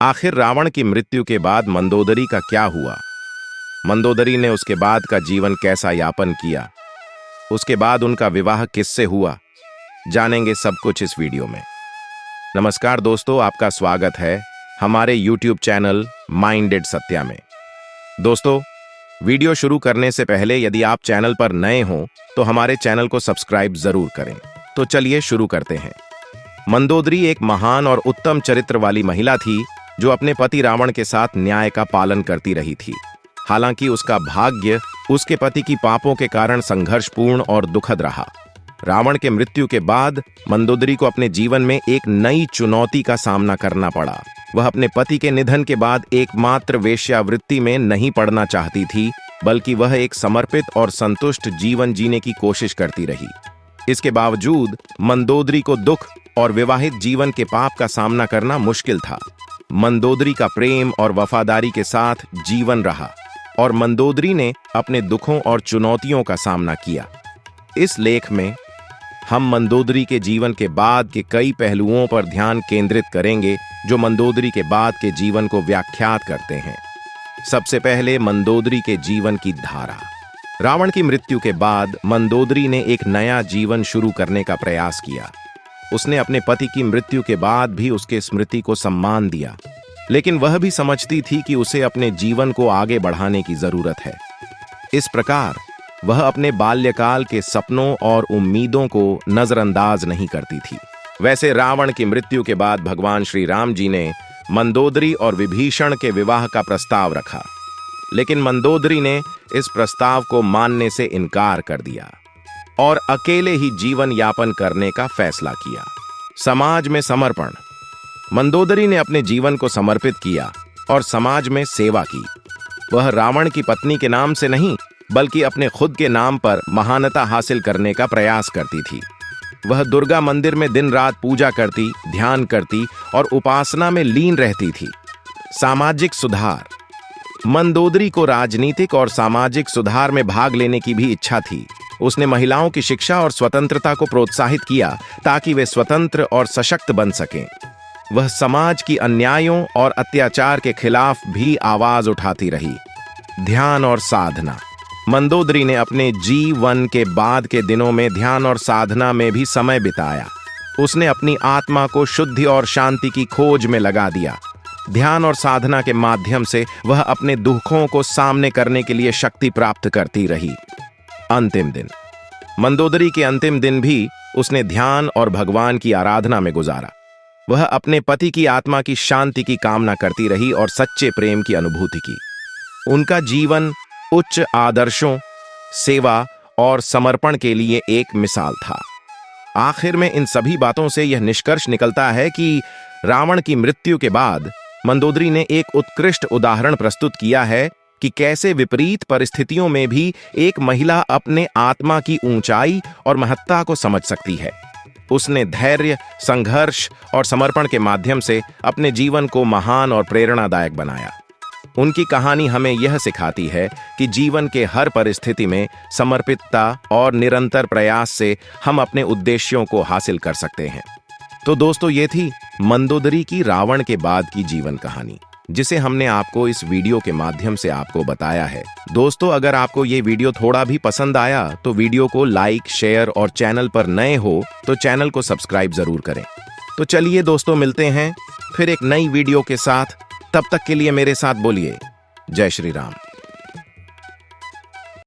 आखिर रावण की मृत्यु के बाद मंदोदरी का क्या हुआ? मंदोदरी ने उसके बाद का जीवन कैसा यापन किया? उसके बाद उनका विवाह किससे हुआ? जानेंगे सब कुछ इस वीडियो में। नमस्कार दोस्तों, आपका स्वागत है हमारे YouTube चैनल माइंडेड सत्या में। दोस्तों, वीडियो शुरू करने से पहले यदि आप चैनल पर नए हों तो हमारे चैनल को सब्सक्राइब जरूर करें। तो चलिए शुरू करते हैं। मंदोदरी एक महान और उत्तम चरित्र वाली महिला थी जो अपने पति रावण के साथ न्याय का पालन करती रही थी। हालांकि उसका भाग्य उसके पति की पापों के कारण संघर्षपूर्ण और दुखद रहा। रावण के मृत्यु के बाद मंदोदरी को अपने जीवन में एक नई चुनौती का सामना करना पड़ा। वह अपने पति के निधन के बाद एकमात्र वेश्यावृत्ति में नहीं पड़ना चाहती थी, बल्कि वह एक समर्पित और संतुष्ट जीवन जीने की कोशिश करती रही। इसके बावजूद मंदोदरी को दुख और विवाहित जीवन के पाप का सामना करना मुश्किल था। मंदोदरी का प्रेम और वफादारी के साथ जीवन रहा और मंदोदरी ने अपने दुखों और चुनौतियों का सामना किया। इस लेख में हम मंदोदरी के जीवन के बाद के कई पहलुओं पर ध्यान केंद्रित करेंगे जो मंदोदरी के बाद के जीवन को व्याख्यात करते हैं। सबसे पहले मंदोदरी के जीवन की धारा। रावण की मृत्यु के बाद मंदोदरी ने एक नया जीवन शुरू करने का प्रयास किया। उसने अपने पति की मृत्यु के बाद भी उसके स्मृति को सम्मान दिया, लेकिन वह भी समझती थी कि उसे अपने जीवन को आगे बढ़ाने की जरूरत है। इस प्रकार वह अपने बाल्यकाल के सपनों और उम्मीदों को नजरअंदाज नहीं करती थी। वैसे रावण की मृत्यु के बाद भगवान श्री राम जी ने मंदोदरी और विभीषण के विवाह का प्रस्ताव रखा, लेकिन मंदोदरी ने इस प्रस्ताव को मानने से इनकार कर दिया और अकेले ही जीवन यापन करने का फैसला किया। समाज में समर्पण। मंदोदरी ने अपने जीवन को समर्पित किया और समाज में सेवा की। वह रावण की पत्नी के नाम से नहीं, बल्कि अपने खुद के नाम पर महानता हासिल करने का प्रयास करती थी। वह दुर्गा मंदिर में दिन रात पूजा करती, ध्यान करती और उपासना में लीन रहती थी। सामाजिक सुधार। मंदोदरी को राजनीतिक और सामाजिक सुधार में भाग लेने की भी इच्छा थी। उसने महिलाओं की शिक्षा और स्वतंत्रता को प्रोत्साहित किया ताकि वे स्वतंत्र और सशक्त बन सकें। वह समाज की अन्यायों और अत्याचार के खिलाफ भी आवाज उठाती रही। ध्यान और साधना। मंदोदरी ने अपने जीवन के बाद के दिनों में ध्यान और साधना में भी समय बिताया। उसने अपनी आत्मा को शुद्धि और शांति की खोज में लगा दिया। ध्यान और साधना के माध्यम से वह अपने दुखों को सामने करने के लिए शक्ति प्राप्त करती रही। अंतिम दिन। मंदोदरी के अंतिम दिन भी उसने ध्यान और भगवान की आराधना में गुजारा। वह अपने पति की आत्मा की शांति की कामना करती रही और सच्चे प्रेम की अनुभूति की। उनका जीवन उच्च आदर्शों, सेवा और समर्पण के लिए एक मिसाल था। आखिर में इन सभी बातों से यह निष्कर्ष निकलता है कि रावण की मृत्यु के बाद मंदोदरी ने एक उत्कृष्ट उदाहरण प्रस्तुत किया है कि कैसे विपरीत परिस्थितियों में भी एक महिला अपने आत्मा की ऊंचाई और महत्ता को समझ सकती है। उसने धैर्य, संघर्ष और समर्पण के माध्यम से अपने जीवन को महान और प्रेरणादायक बनाया। उनकी कहानी हमें यह सिखाती है कि जीवन के हर परिस्थिति में समर्पितता और निरंतर प्रयास से हम अपने उद्देश्यों को हासिल कर सकते हैं। तो दोस्तों, ये थी मंदोदरी की रावण के बाद की जीवन कहानी, जिसे हमने आपको इस वीडियो के माध्यम से आपको बताया है। दोस्तों, अगर आपको ये वीडियो थोड़ा भी पसंद आया तो वीडियो को लाइक, शेयर और चैनल पर नए हो तो चैनल को सब्सक्राइब जरूर करें। तो चलिए दोस्तों, मिलते हैं फिर एक नई वीडियो के साथ। तब तक के लिए मेरे साथ बोलिए जय श्री राम।